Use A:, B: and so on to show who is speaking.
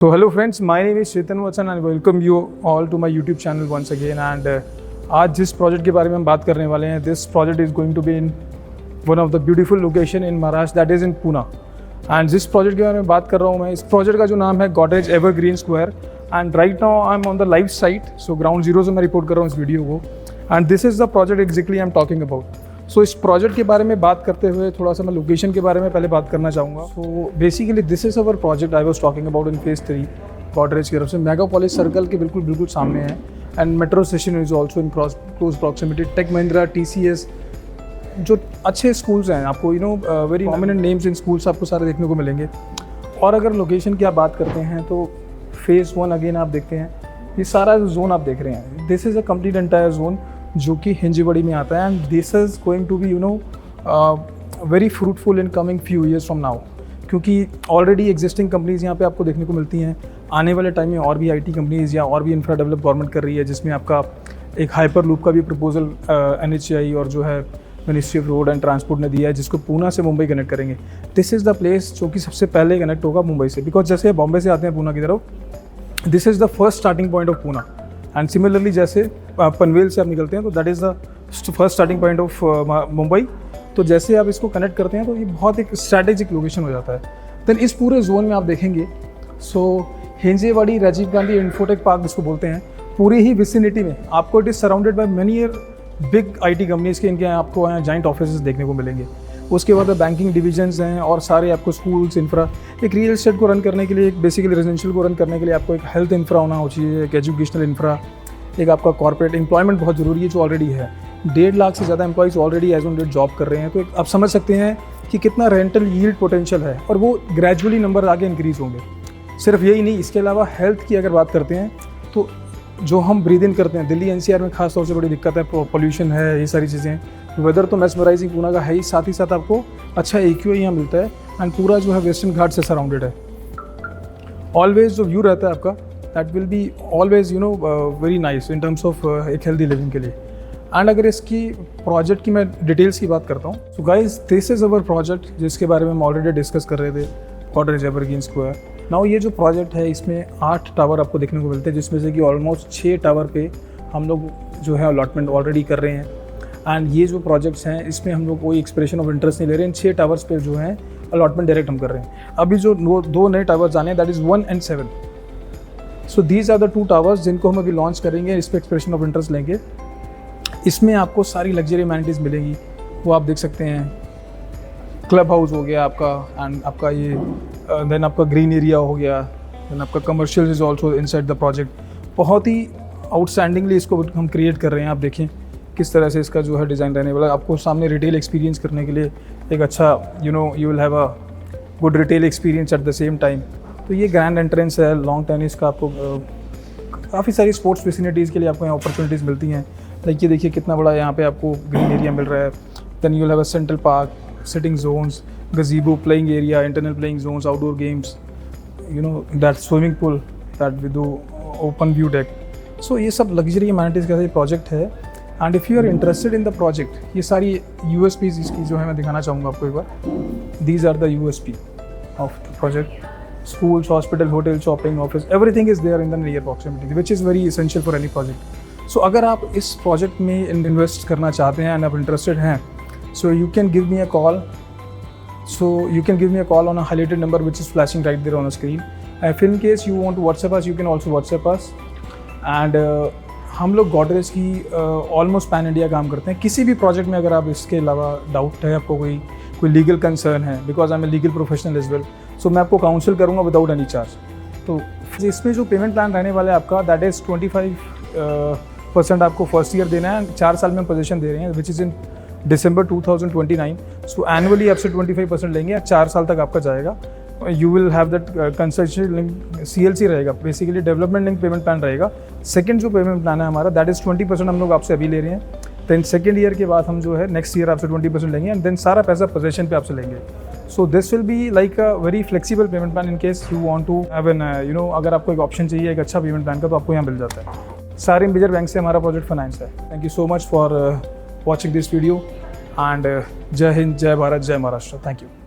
A: So hello friends, my name is Chetan Vachan and welcome you all to my YouTube channel once again. And आज जिस project के बारे में हम बात करने वाले हैं, this project is going to be in one of the beautiful location in Maharashtra, that is in Poona. And जिस प्रोजेक्ट के बारे में बात कर रहा हूँ मैं, इस प्रोजेक्ट का जो नाम है Godrej evergreen square. And right now I am on the live site, so ground zero से मैं रिपोर्ट कर रहा हूँ इस वीडियो को. And this is the project exactly I am talking about. So इस प्रोजेक्ट के बारे में बात करते हुए थोड़ा सा मैं लोकेशन के बारे में पहले बात करना चाहूँगा. So basically this is our project I was talking about in phase 3 Godrej की तरफ से. मेगापोलिस सर्कल के बिल्कुल सामने है. And metro station is also in close proximity. Tech Mahindra, TCS, जो अच्छे स्कूल्स हैं, आपको very prominent names in schools आपको सारे देखने को मिलेंगे. और अगर लोकेशन की आप बात करते हैं तो फेज़ 1 अगेन आप देखते हैं, ये सारा जोन आप देख रहे हैं, this is a complete entire zone जो कि हिंजीवड़ी में आता है. And this is going to be very fruitful in coming few years from now, क्योंकि ऑलरेडी एग्जिस्टिंग कंपनीज़ यहाँ पे आपको देखने को मिलती हैं. आने वाले टाइम में और भी IT कंपनीज़ या और भी इंफ्रा डेवलप गवर्नमेंट कर रही है, जिसमें आपका एक हाइपर लूप का भी प्रपोजल NHAI और जो है ministry of road and transport ने दिया है, जिसको पूना से मुंबई कनेक्ट करेंगे. दिस इज़ द प्लेस जो कि सबसे पहले कनेक्ट होगा मुंबई से, बिकॉज जैसे बॉम्बे से आते हैं पूना की तरफ, this is the first starting point of Poona. And similarly जैसे पनवेल से आप निकलते हैं तो that is the first starting point of Mumbai. तो जैसे आप इसको कनेक्ट करते हैं तो ये बहुत एक स्ट्रैटेजिक लोकेशन हो जाता है. देन इस पूरे जोन में आप देखेंगे, सो हिंजेवाड़ी, राजीव गांधी इन्फोटेक पार्क जिसको बोलते हैं, पूरी ही विसिनिटी में आपको it is surrounded by many big IT companies के इनके आपको यहाँ जॉइंट ऑफिस देखने को मिलेंगे. उसके बाद बैंकिंग डिविजन्स हैं और सारे आपको स्कूल्स, इंफ्रा. एक रियल एस्टेट को रन करने के लिए, एक बेसिकली रेजिडेंशियल को रन करने के लिए आपको एक हेल्थ इंफ्रा होना चाहिए, एक एजुकेशनल इंफ्रा, एक आपका कॉर्पोरेट एम्प्लॉयमेंट बहुत ज़रूरी है जो ऑलरेडी है. 1.5 लाख से ज़्यादा employees already as on date job कर रहे हैं. तो आप समझ सकते हैं कि कितना रेंटल यील्ड पोटेंशियल है, और वो ग्रेजुअली नंबर आगे इंक्रीज़ होंगे. सिर्फ यही नहीं, इसके अलावा हेल्थ की अगर बात करते हैं तो जो हम ब्रीद इन करते हैं, दिल्ली NCR में खास तौर से बड़ी दिक्कत है, पोल्यूशन है, ये सारी चीज़ें. वेदर तो मेस्मराइजिंग पूना का है ही, साथ ही साथ आपको अच्छा AQI यहाँ मिलता है. एंड पूरा जो है वेस्टर्न घाट से सराउंडेड है. ऑलवेज जो व्यू रहता है आपका, that will be always very nice in terms of एक हेल्दी लिविंग के लिए. एंड अगर इसकी प्रोजेक्ट की मैं डिटेल्स की बात करता हूँ, so guys this is our project जिसके बारे में हम ऑलरेडी डिस्कस कर रहे थे, गॉडरेज एवरग्रीन स्क्वायर. नाउ ये जो प्रोजेक्ट है, इसमें 8 टावर आपको देखने को मिलते हैं, जिसमें से कि ऑलमोस्ट 6 टावर पे हम लोग जो है अलॉटमेंट ऑलरेडी कर रहे हैं. एंड ये जो प्रोजेक्ट्स हैं, इसमें हम लोग कोई एक्सप्रेशन ऑफ इंटरेस्ट नहीं ले रहे हैं. 6 टावर्स पे जो है अलॉटमेंट डायरेक्ट हम कर रहे हैं. अभी जो 2 नए टावर्स आने हैं, that is 1 and 7. So these are the 2 towers जिनको हम अभी लॉन्च करेंगे. इस पर एक्सप्रेशन ऑफ इंटरेस्ट लेंगे. इसमें आपको सारी लग्जरी अमेनिटीज़ मिलेंगी, वो आप देख सकते हैं. क्लब हाउस हो गया आपका, एंड आपका ये देन आपका ग्रीन एरिया हो गया, देन आपका commercial is also inside the project. बहुत ही आउटस्टैंडिंगली इसको हम क्रिएट कर रहे हैं. आप देखें किस तरह से इसका जो है डिज़ाइन रहने वाला है. आपको सामने रिटेल एक्सपीरियंस करने के लिए एक अच्छा you will have a good retail experience at the same time. तो ये ग्रैंड एंट्रेंस है, लॉन्ग टेनिस का. आपको काफ़ी सारी स्पोर्ट्स फैसिलिटीज़ के लिए आपको यहाँ अपॉर्चुनिटीज़ मिलती हैं. लाइक ये देखिए कितना बड़ा यहाँ पे आपको ग्रीन एरिया मिल रहा है. Then you will have a central park, sitting zones, gazebo, playing area, internal playing zones, outdoor games, that swimming pool that we do, open view deck. So ये सब luxury amenities का ये project है. And if you are interested in the project, ये सारी USPs इसकी जो है मैं दिखाना चाहूँगा आपको एक बार. These are the USP of the project. schools, hospital, hotel, shopping, office, everything is there in the near proximity, which is very essential for any project. So अगर आप इस प्रोजेक्ट में इन्वेस्ट करना चाहते हैं एंड आप इंटरेस्टेड हैं, so you can give me a call. So you can give me a call on a highlighted number which is flashing right there on the screen. If in case you want to WhatsApp us, you can also WhatsApp us. And हम लोग गॉडरेज की almost pan India काम करते हैं. किसी भी project में अगर आप इसके अलावा डाउट है, आपको कोई लीगल कंसर्न है, because I am a legal professional as well, so मैं आपको काउंसिल करूँगा विदाउट एनी चार्ज. तो इसमें जो पेमेंट प्लान रहने वाला है आपका, दैट इज़ 25% आपको फर्स्ट ईयर देना है. 4 साल में हम पोजीशन दे रहे हैं, which is in December 2029. So annually आपसे 25% लेंगे, 4 साल तक आपका जाएगा. You will have that concession link, CLC रहेगा, basically development link payment plan रहेगा. सेकंड जो पेमेंट प्लान है हमारा, दैट इज़ 20% हम लोग आपसे अभी ले रहे हैं. देन सेकंड ईयर के बाद हम जो है नेक्स्ट ईयर आपसे 20% लेंगे, एंड देन सारा पैसा पोजीशन पे आपसे लेंगे. So this will be like a very flexible payment plan in case you want to have an अगर आपको एक ऑप्शन चाहिए एक अच्छा पेमेंट प्लान का, तो आपको यहाँ मिल जाता है. सारे मेजर बैंक से हमारा प्रोजेक्ट फाइनेंस है. Thank you so much for watching this video, and Jai Hind, Jai Bharat, Jai Maharashtra. Thank you.